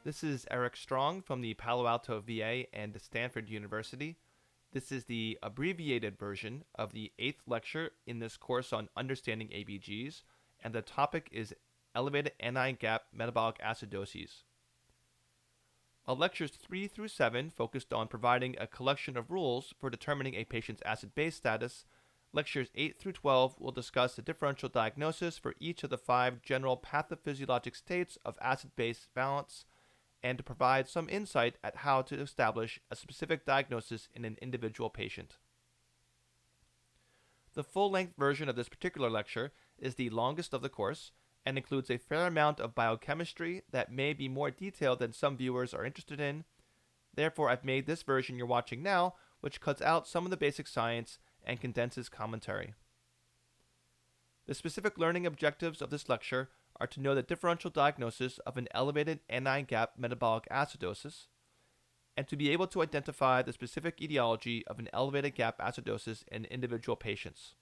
This is Eric Strong from the Palo Alto VA and Stanford University. This is the abbreviated version of the 8th lecture in this course on understanding ABGs, and the topic is elevated anion gap metabolic acidoses. While lectures 3 through 7 focused on providing a collection of rules for determining a patient's acid-base status, lectures 8 through 12 will discuss the differential diagnosis for each of the 5 general pathophysiologic states of acid-base balance and to provide some insight at how to establish a specific diagnosis in an individual patient. The full-length version of this particular lecture is the longest of the course and includes a fair amount of biochemistry that may be more detailed than some viewers are interested in. Therefore, I've made this version you're watching now, which cuts out some of the basic science and condenses commentary. The specific learning objectives of this lecture are to know the differential diagnosis of an elevated anion gap metabolic acidosis, and to be able to identify the specific etiology of an elevated gap acidosis in individual patients.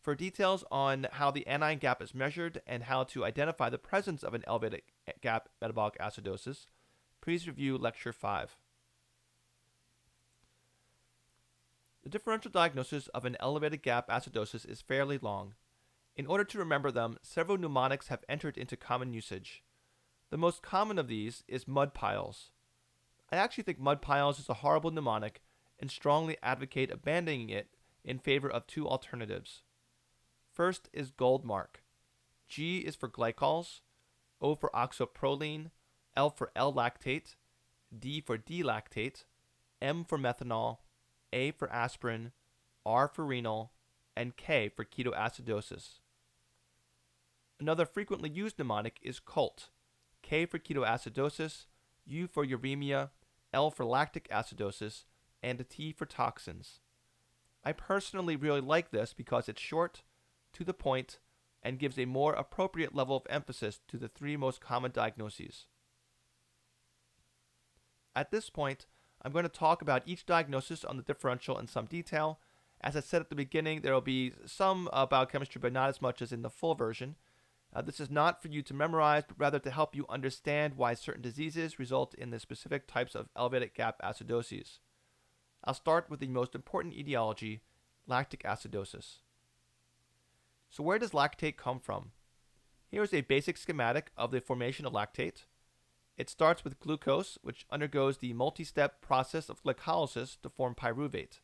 For details on how the anion gap is measured and how to identify the presence of an elevated gap metabolic acidosis, please review Lecture 5. The differential diagnosis of an elevated gap acidosis is fairly long. In order to remember them, several mnemonics have entered into common usage. The most common of these is mud piles. I actually think mud piles is a horrible mnemonic and strongly advocate abandoning it in favor of 2 alternatives. First is gold mark. G is for glycols, O for oxoproline, L for L-lactate, D for D-lactate, M for methanol, A for aspirin, R for renal, and K for ketoacidosis. Another frequently used mnemonic is COLT, K for ketoacidosis, U for uremia, L for lactic acidosis, and T for toxins. I personally really like this because it's short, to the point, and gives a more appropriate level of emphasis to the 3 most common diagnoses. At this point, I'm going to talk about each diagnosis on the differential in some detail. As I said at the beginning, there will be some biochemistry, but not as much as in the full version. This is not for you to memorize, but rather to help you understand why certain diseases result in the specific types of elevated gap acidoses. I'll start with the most important etiology, lactic acidosis. So where does lactate come from? Here is a basic schematic of the formation of lactate. It starts with glucose, which undergoes the multi-step process of glycolysis to form pyruvate.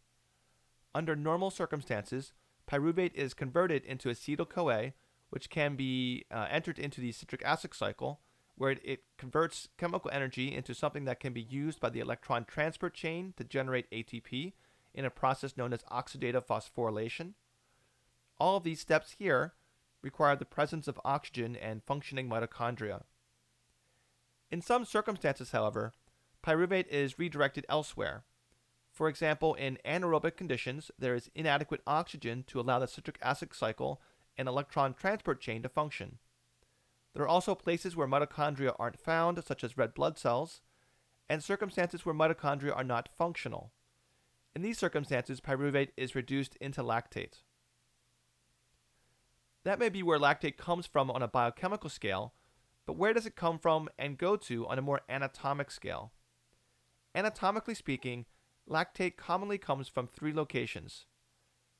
Under normal circumstances, pyruvate is converted into acetyl-CoA, which can be entered into the citric acid cycle, where it converts chemical energy into something that can be used by the electron transport chain to generate ATP in a process known as oxidative phosphorylation. All of these steps here require the presence of oxygen and functioning mitochondria. In some circumstances, however, pyruvate is redirected elsewhere. For example, in anaerobic conditions, there is inadequate oxygen to allow the citric acid cycle and electron transport chain to function. There are also places where mitochondria aren't found, such as red blood cells, and circumstances where mitochondria are not functional. In these circumstances, pyruvate is reduced into lactate. That may be where lactate comes from on a biochemical scale, but where does it come from and go to on a more anatomic scale? Anatomically speaking, lactate commonly comes from 3 locations.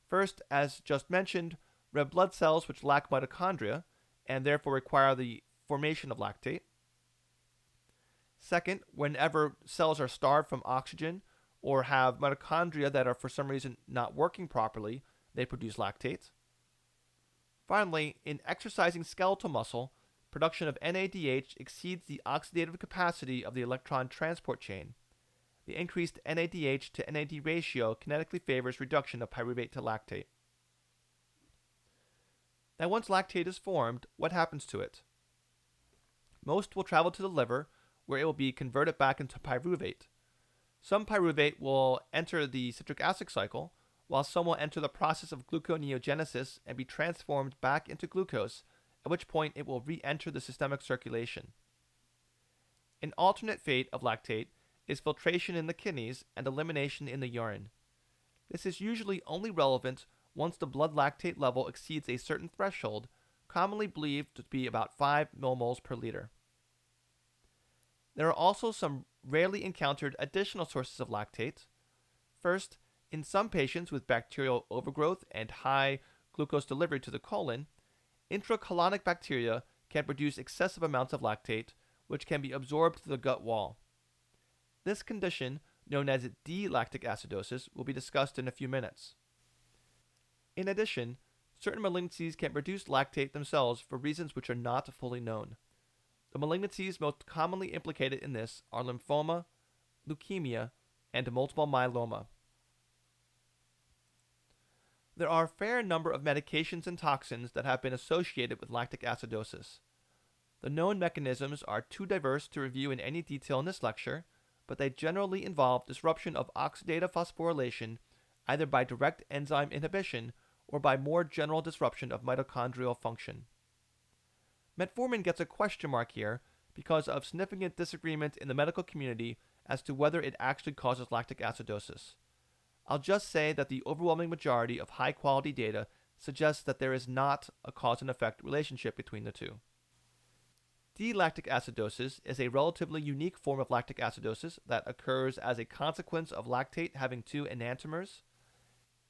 First, as just mentioned, red blood cells which lack mitochondria and therefore require the formation of lactate. Second, whenever cells are starved from oxygen or have mitochondria that are for some reason not working properly, they produce lactate. Finally, in exercising skeletal muscle, production of NADH exceeds the oxidative capacity of the electron transport chain. The increased NADH to NAD ratio kinetically favors reduction of pyruvate to lactate. Now, once lactate is formed, what happens to it? Most will travel to the liver, where it will be converted back into pyruvate. Some pyruvate will enter the citric acid cycle, while some will enter the process of gluconeogenesis and be transformed back into glucose, at which point it will re-enter the systemic circulation. An alternate fate of lactate is filtration in the kidneys and elimination in the urine. This is usually only relevant once the blood lactate level exceeds a certain threshold, commonly believed to be about 5 millimoles per liter. There are also some rarely encountered additional sources of lactate. First, in some patients with bacterial overgrowth and high glucose delivery to the colon, intracolonic bacteria can produce excessive amounts of lactate, which can be absorbed through the gut wall. This condition, known as D-Lactic Acidosis, will be discussed in a few minutes. In addition, certain malignancies can produce lactate themselves for reasons which are not fully known. The malignancies most commonly implicated in this are lymphoma, leukemia, and multiple myeloma. There are a fair number of medications and toxins that have been associated with lactic acidosis. The known mechanisms are too diverse to review in any detail in this lecture, but they generally involve disruption of oxidative phosphorylation either by direct enzyme inhibition or by more general disruption of mitochondrial function. Metformin gets a question mark here because of significant disagreement in the medical community as to whether it actually causes lactic acidosis. I'll just say that the overwhelming majority of high-quality data suggests that there is not a cause and effect relationship between the two. D-lactic acidosis is a relatively unique form of lactic acidosis that occurs as a consequence of lactate having two enantiomers.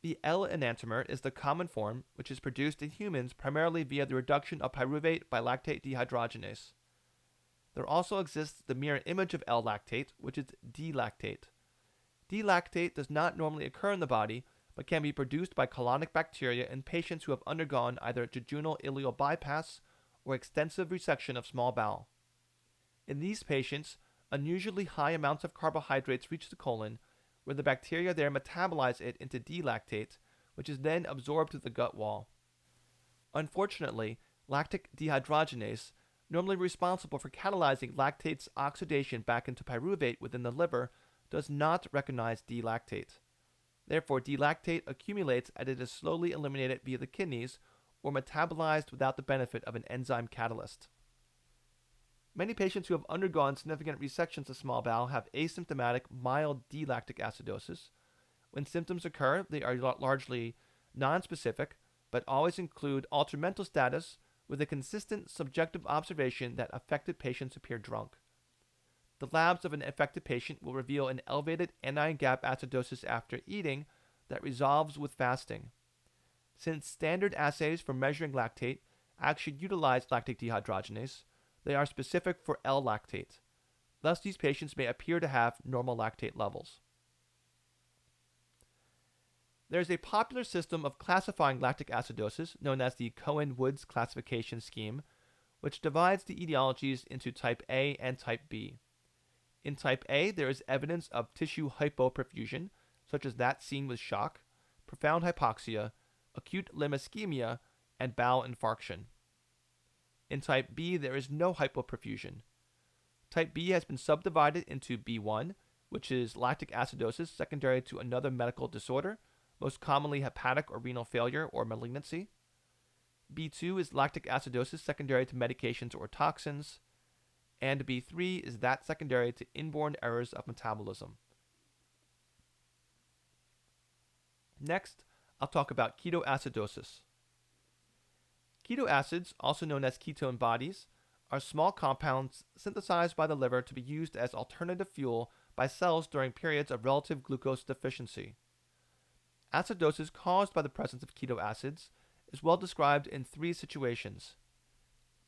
The L enantiomer is the common form, which is produced in humans primarily via the reduction of pyruvate by lactate dehydrogenase. There also exists the mirror image of L-lactate, which is D-lactate. D-lactate does not normally occur in the body, but can be produced by colonic bacteria in patients who have undergone either jejunal ileal bypass or extensive resection of small bowel. In these patients, unusually high amounts of carbohydrates reach the colon, where the bacteria there metabolize it into D-lactate, which is then absorbed through the gut wall. Unfortunately, lactate dehydrogenase, normally responsible for catalyzing lactate's oxidation back into pyruvate within the liver, does not recognize D-lactate. Therefore, D-lactate accumulates as it is slowly eliminated via the kidneys or metabolized without the benefit of an enzyme catalyst. Many patients who have undergone significant resections of small bowel have asymptomatic mild D-lactic acidosis. When symptoms occur, they are largely nonspecific, but always include altered mental status with a consistent subjective observation that affected patients appear drunk. The labs of an affected patient will reveal an elevated anion gap acidosis after eating that resolves with fasting. Since standard assays for measuring lactate actually utilize lactate dehydrogenase, they are specific for L-lactate. Thus, these patients may appear to have normal lactate levels. There is a popular system of classifying lactic acidosis known as the Cohen-Woods classification scheme, which divides the etiologies into type A and type B. In type A, there is evidence of tissue hypoperfusion, such as that seen with shock, profound hypoxia, acute limb ischemia, and bowel infarction. In type B, there is no hypoperfusion. Type B has been subdivided into B1, which is lactic acidosis secondary to another medical disorder, most commonly hepatic or renal failure or malignancy. B2 is lactic acidosis secondary to medications or toxins. And B3 is that secondary to inborn errors of metabolism. Next, I'll talk about ketoacidosis. Ketoacids, also known as ketone bodies, are small compounds synthesized by the liver to be used as alternative fuel by cells during periods of relative glucose deficiency. Acidosis caused by the presence of ketoacids is well described in three situations: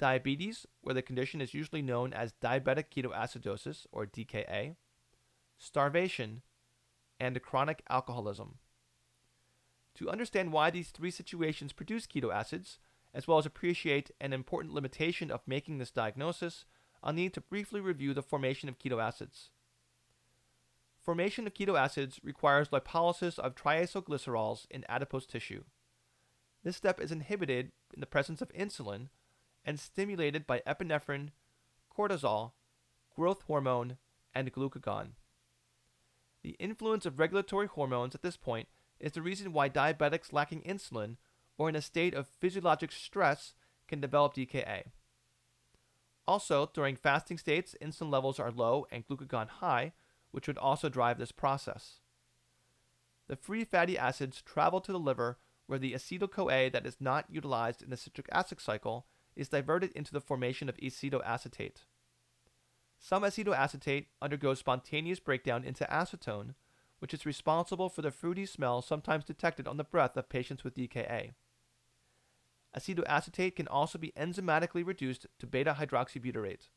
diabetes, where the condition is usually known as diabetic ketoacidosis or DKA, starvation, and chronic alcoholism. To understand why these three situations produce ketoacids, as well as appreciate an important limitation of making this diagnosis, I'll need to briefly review the formation of ketoacids. Formation of ketoacids requires lipolysis of triacylglycerols in adipose tissue. This step is inhibited in the presence of insulin and stimulated by epinephrine, cortisol, growth hormone, and glucagon. The influence of regulatory hormones at this point is the reason why diabetics lacking insulin or in a state of physiologic stress can develop DKA. Also, during fasting states, insulin levels are low and glucagon high, which would also drive this process. The free fatty acids travel to the liver where the acetyl-CoA that is not utilized in the citric acid cycle is diverted into the formation of acetoacetate. Some acetoacetate undergoes spontaneous breakdown into acetone, which is responsible for the fruity smell sometimes detected on the breath of patients with DKA. Acetoacetate can also be enzymatically reduced to beta-hydroxybutyrate.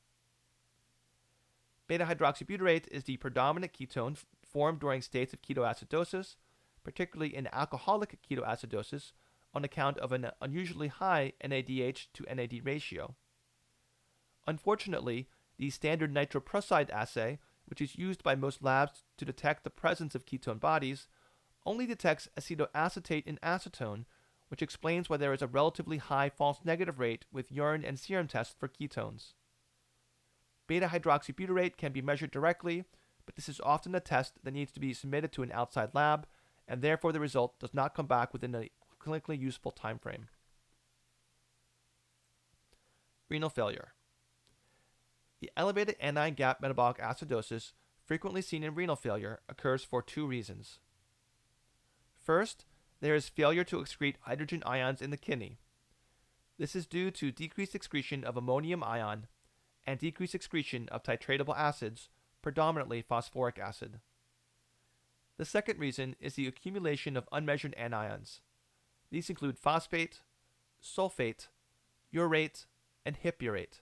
Beta-hydroxybutyrate is the predominant ketone formed during states of ketoacidosis, particularly in alcoholic ketoacidosis, on account of an unusually high NADH to NAD ratio. Unfortunately, the standard nitroprusside assay, which is used by most labs to detect the presence of ketone bodies, only detects acetoacetate in acetone, which explains why there is a relatively high false negative rate with urine and serum tests for ketones. Beta-hydroxybutyrate can be measured directly, but this is often a test that needs to be submitted to an outside lab, and therefore the result does not come back within a clinically useful time frame. Renal failure. The elevated anion gap metabolic acidosis frequently seen in renal failure occurs for two reasons. First, there is failure to excrete hydrogen ions in the kidney. This is due to decreased excretion of ammonium ion and decreased excretion of titratable acids, predominantly phosphoric acid. The second reason is the accumulation of unmeasured anions. These include phosphate, sulfate, urate, and hippurate.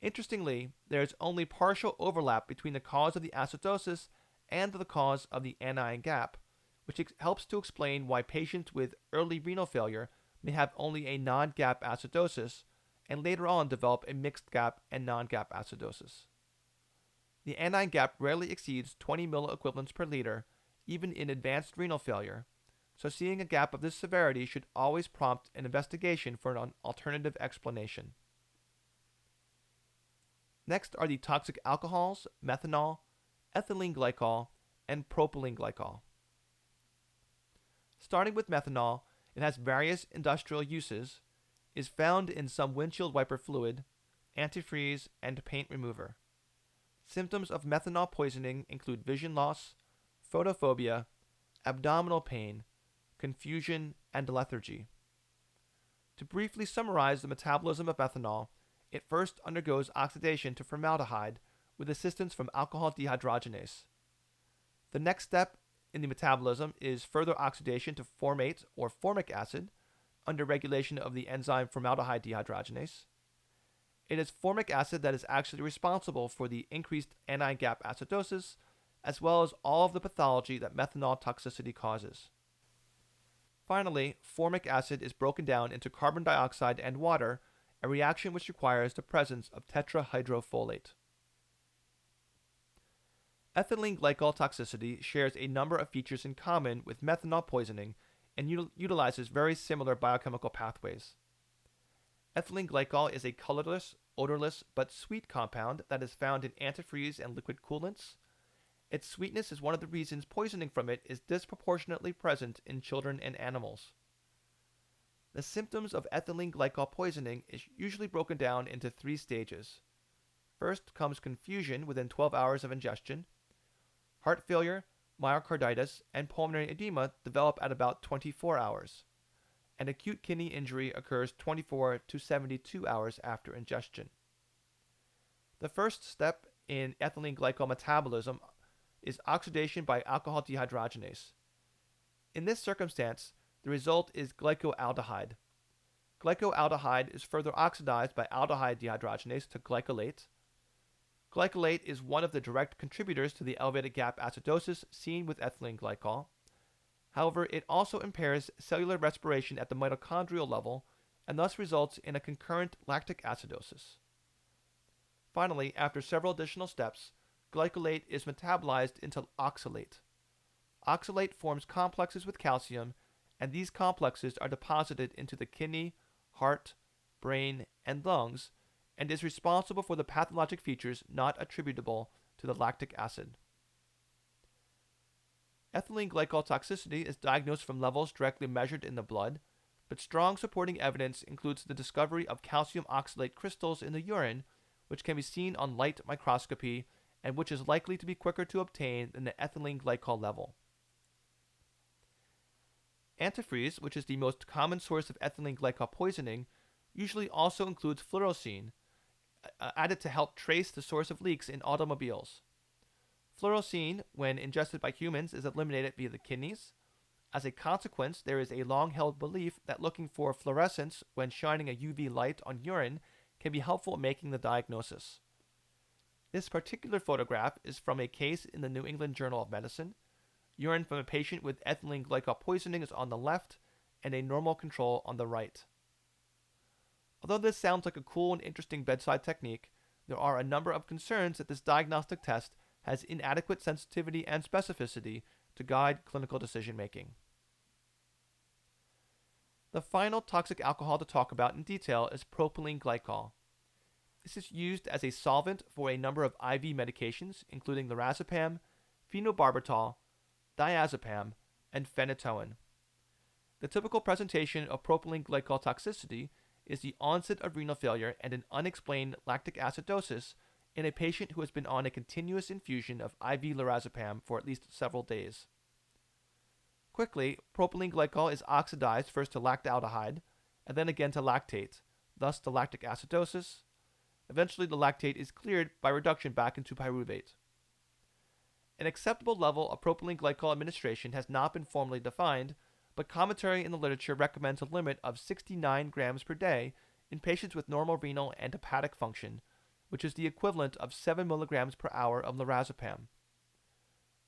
Interestingly, there is only partial overlap between the cause of the acidosis and the cause of the anion gap, which helps to explain why patients with early renal failure may have only a non-gap acidosis and later on develop a mixed gap and non-gap acidosis. The anion gap rarely exceeds 20 milliequivalents per liter, even in advanced renal failure, so seeing a gap of this severity should always prompt an investigation for an alternative explanation. Next are the toxic alcohols, methanol, ethylene glycol, and propylene glycol. Starting with methanol, it has various industrial uses, is found in some windshield wiper fluid, antifreeze, and paint remover. Symptoms of methanol poisoning include vision loss, photophobia, abdominal pain, confusion, and lethargy. To briefly summarize the metabolism of methanol, it first undergoes oxidation to formaldehyde with assistance from alcohol dehydrogenase. The next step in the metabolism is further oxidation to formate or formic acid under regulation of the enzyme formaldehyde dehydrogenase. It is formic acid that is actually responsible for the increased anion gap acidosis, as well as all of the pathology that methanol toxicity causes. Finally, formic acid is broken down into carbon dioxide and water, a reaction which requires the presence of tetrahydrofolate. Ethylene glycol toxicity shares a number of features in common with methanol poisoning and utilizes very similar biochemical pathways. Ethylene glycol is a colorless, odorless, but sweet compound that is found in antifreeze and liquid coolants. Its sweetness is one of the reasons poisoning from it is disproportionately present in children and animals. The symptoms of ethylene glycol poisoning is usually broken down into three stages. First comes confusion within 12 hours of ingestion. Heart failure, myocarditis, and pulmonary edema develop at about 24 hours. And acute kidney injury occurs 24 to 72 hours after ingestion. The first step in ethylene glycol metabolism is oxidation by alcohol dehydrogenase. In this circumstance, the result is glycoaldehyde. Glycoaldehyde is further oxidized by aldehyde dehydrogenase to glycolate. Glycolate is one of the direct contributors to the elevated gap acidosis seen with ethylene glycol. However, it also impairs cellular respiration at the mitochondrial level and thus results in a concurrent lactic acidosis. Finally, after several additional steps, glycolate is metabolized into oxalate. Oxalate forms complexes with calcium, and these complexes are deposited into the kidney, heart, brain, and lungs, and is responsible for the pathologic features not attributable to the lactic acid. Ethylene glycol toxicity is diagnosed from levels directly measured in the blood, but strong supporting evidence includes the discovery of calcium oxalate crystals in the urine, which can be seen on light microscopy and which is likely to be quicker to obtain than the ethylene glycol level. Antifreeze, which is the most common source of ethylene glycol poisoning, usually also includes fluorosine, added to help trace the source of leaks in automobiles. Fluorescein, when ingested by humans, is eliminated via the kidneys. As a consequence, there is a long-held belief that looking for fluorescence when shining a UV light on urine can be helpful in making the diagnosis. This particular photograph is from a case in the New England Journal of Medicine. Urine from a patient with ethylene glycol poisoning is on the left and a normal control on the right. Although this sounds like a cool and interesting bedside technique, there are a number of concerns that this diagnostic test has inadequate sensitivity and specificity to guide clinical decision making. The final toxic alcohol to talk about in detail is propylene glycol. This is used as a solvent for a number of IV medications, including lorazepam, phenobarbital, diazepam, and phenytoin. The typical presentation of propylene glycol toxicity is the onset of renal failure and an unexplained lactic acidosis in a patient who has been on a continuous infusion of IV lorazepam for at least several days. Quickly, propylene glycol is oxidized first to lactaldehyde and then again to lactate, thus the lactic acidosis. Eventually, the lactate is cleared by reduction back into pyruvate. An acceptable level of propylene glycol administration has not been formally defined, but commentary in the literature recommends a limit of 69 grams per day in patients with normal renal and hepatic function, which is the equivalent of 7 milligrams per hour of lorazepam.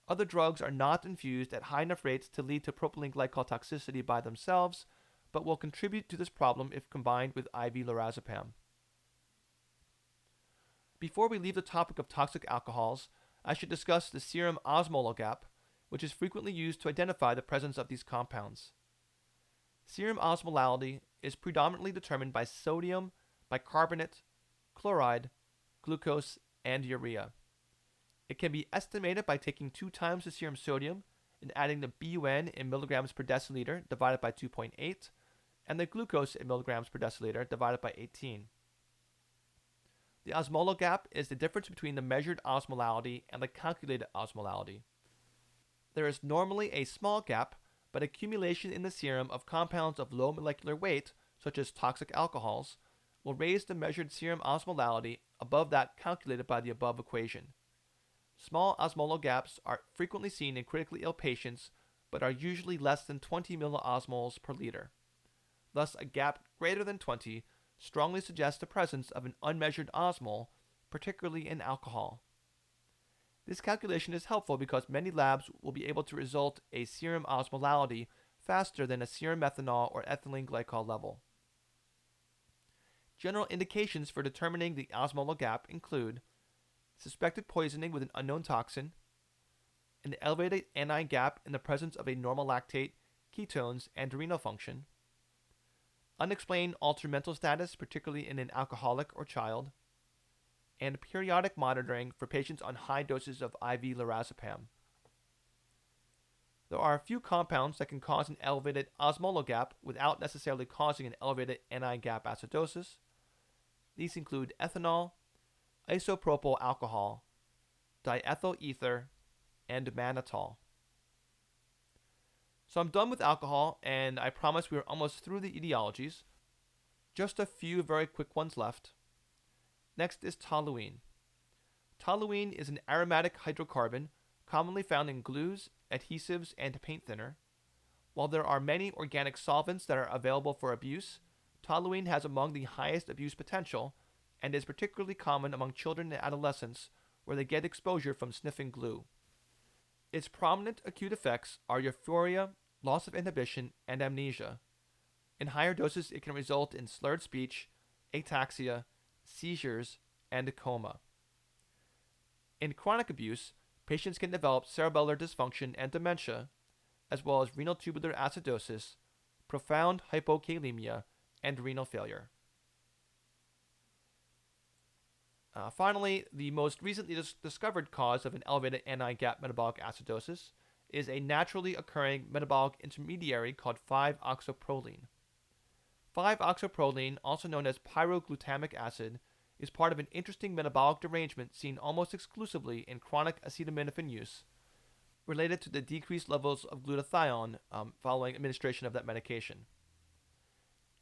Other drugs are not infused at high enough rates to lead to propylene glycol toxicity by themselves, but will contribute to this problem if combined with IV lorazepam. Before we leave the topic of toxic alcohols, I should discuss the Serum Osmolal Gap, which is frequently used to identify the presence of these compounds. Serum osmolality is predominantly determined by sodium, bicarbonate, chloride, glucose, and urea. It can be estimated by taking 2 times the serum sodium and adding the BUN in milligrams per deciliter divided by 2.8 and the glucose in milligrams per deciliter divided by 18. The osmolar gap is the difference between the measured osmolality and the calculated osmolality. There is normally a small gap, but accumulation in the serum of compounds of low molecular weight, such as toxic alcohols, will raise the measured serum osmolality above that calculated by the above equation. Small osmolar gaps are frequently seen in critically ill patients, but are usually less than 20 milliosmoles per liter. Thus, a gap greater than 20 strongly suggests the presence of an unmeasured osmol, particularly in alcohol. This calculation is helpful because many labs will be able to result a serum osmolality faster than a serum methanol or ethylene glycol level. General indications for determining the osmolar gap include suspected poisoning with an unknown toxin, an elevated anion gap in the presence of a normal lactate, ketones, and renal function, unexplained altered mental status, particularly in an alcoholic or child, and periodic monitoring for patients on high doses of IV lorazepam. There are a few compounds that can cause an elevated osmolar gap without necessarily causing an elevated anion gap acidosis. These include ethanol, isopropyl alcohol, diethyl ether, and mannitol. So I'm done with alcohol, and I promise we're almost through the etiologies. Just a few very quick ones left. Next is toluene. Toluene is an aromatic hydrocarbon commonly found in glues, adhesives, and paint thinner. While there are many organic solvents that are available for abuse, toluene has among the highest abuse potential and is particularly common among children and adolescents where they get exposure from sniffing glue. Its prominent acute effects are euphoria, loss of inhibition, and amnesia. In higher doses, it can result in slurred speech, ataxia, seizures, and a coma. In chronic abuse, patients can develop cerebellar dysfunction and dementia, as well as renal tubular acidosis, profound hypokalemia, and renal failure. Finally, the most recently discovered cause of an elevated anion gap metabolic acidosis is a naturally occurring metabolic intermediary called 5-oxoproline. 5-oxoproline, also known as pyroglutamic acid, is part of an interesting metabolic derangement seen almost exclusively in chronic acetaminophen use, related to the decreased levels of glutathione following administration of that medication.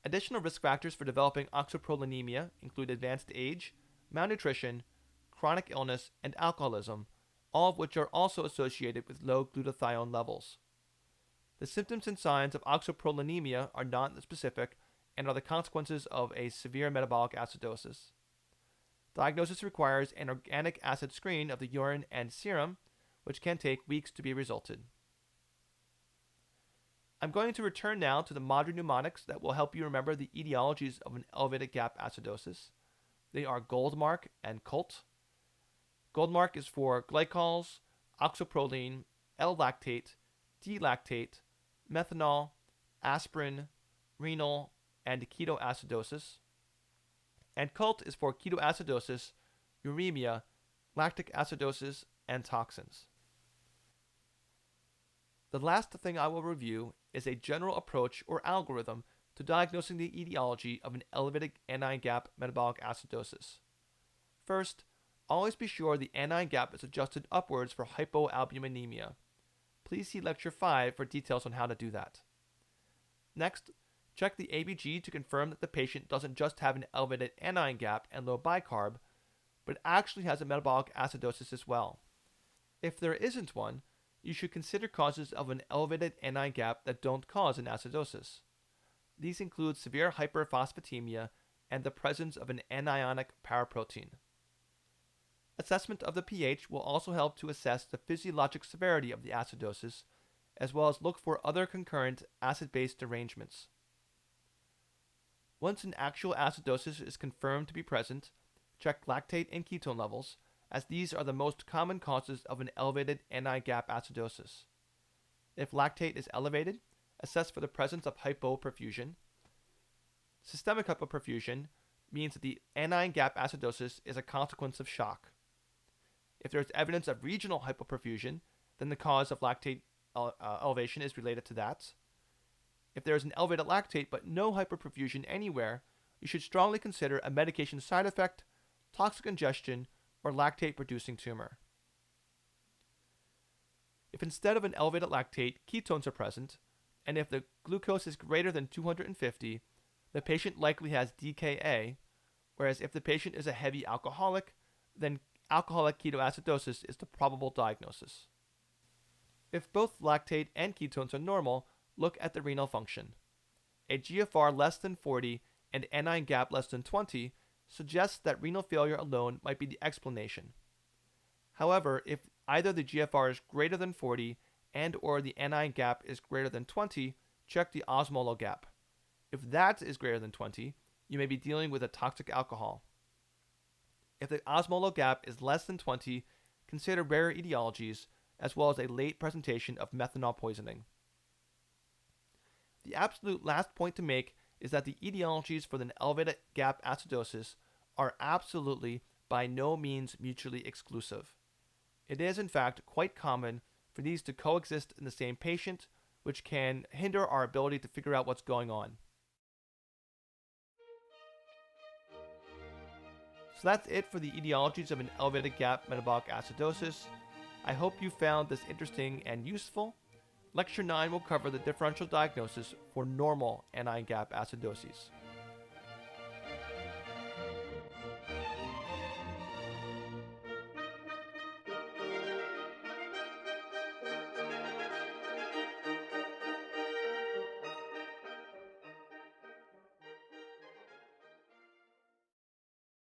Additional risk factors for developing oxoprolinemia include advanced age, malnutrition, chronic illness, and alcoholism, all of which are also associated with low glutathione levels. The symptoms and signs of oxoprolinemia are non-specific and are the consequences of a severe metabolic acidosis. Diagnosis requires an organic acid screen of the urine and serum, which can take weeks to be resulted. I'm going to return now to the modern mnemonics that will help you remember the etiologies of an elevated gap acidosis. They are Goldmark and CULT. Goldmark is for glycols, oxoproline, L-lactate, D-lactate, methanol, aspirin, renal, and ketoacidosis. And CULT is for ketoacidosis, uremia, lactic acidosis, and toxins. The last thing I will review is a general approach or algorithm to diagnosing the etiology of an elevated anion gap metabolic acidosis. First, always be sure the anion gap is adjusted upwards for hypoalbuminemia. Please see Lecture 5 for details on how to do that. Next, check the ABG to confirm that the patient doesn't just have an elevated anion gap and low bicarb, but actually has a metabolic acidosis as well. If there isn't one, you should consider causes of an elevated anion gap that don't cause an acidosis. These include severe hyperphosphatemia and the presence of an anionic paraprotein. Assessment of the pH will also help to assess the physiologic severity of the acidosis, as well as look for other concurrent acid-base derangements. Once an actual acidosis is confirmed to be present, check lactate and ketone levels, as these are the most common causes of an elevated anion gap acidosis. If lactate is elevated, assess for the presence of hypoperfusion. Systemic hypoperfusion means that the anion gap acidosis is a consequence of shock. If there is evidence of regional hypoperfusion, then the cause of lactate elevation is related to that. If there is an elevated lactate but no hyperperfusion anywhere, you should strongly consider a medication side effect, toxic ingestion, or lactate-producing tumor. If instead of an elevated lactate, ketones are present, and if the glucose is greater than 250, the patient likely has DKA, whereas if the patient is a heavy alcoholic, then alcoholic ketoacidosis is the probable diagnosis. If both lactate and ketones are normal, look at the renal function. A GFR less than 40 and anion gap less than 20 suggests that renal failure alone might be the explanation. However, if either the GFR is greater than 40 and or the anion gap is greater than 20, check the Osmolal gap. If that is greater than 20, you may be dealing with a toxic alcohol. If the Osmolal gap is less than 20, consider rare etiologies as well as a late presentation of methanol poisoning. The absolute last point to make is that the etiologies for the elevated gap acidosis are absolutely by no means mutually exclusive. It is in fact quite common for these to coexist in the same patient, which can hinder our ability to figure out what's going on. So that's it for the etiologies of an elevated gap metabolic acidosis. I hope you found this interesting and useful. Lecture 9 will cover the differential diagnosis for normal anion gap acidoses.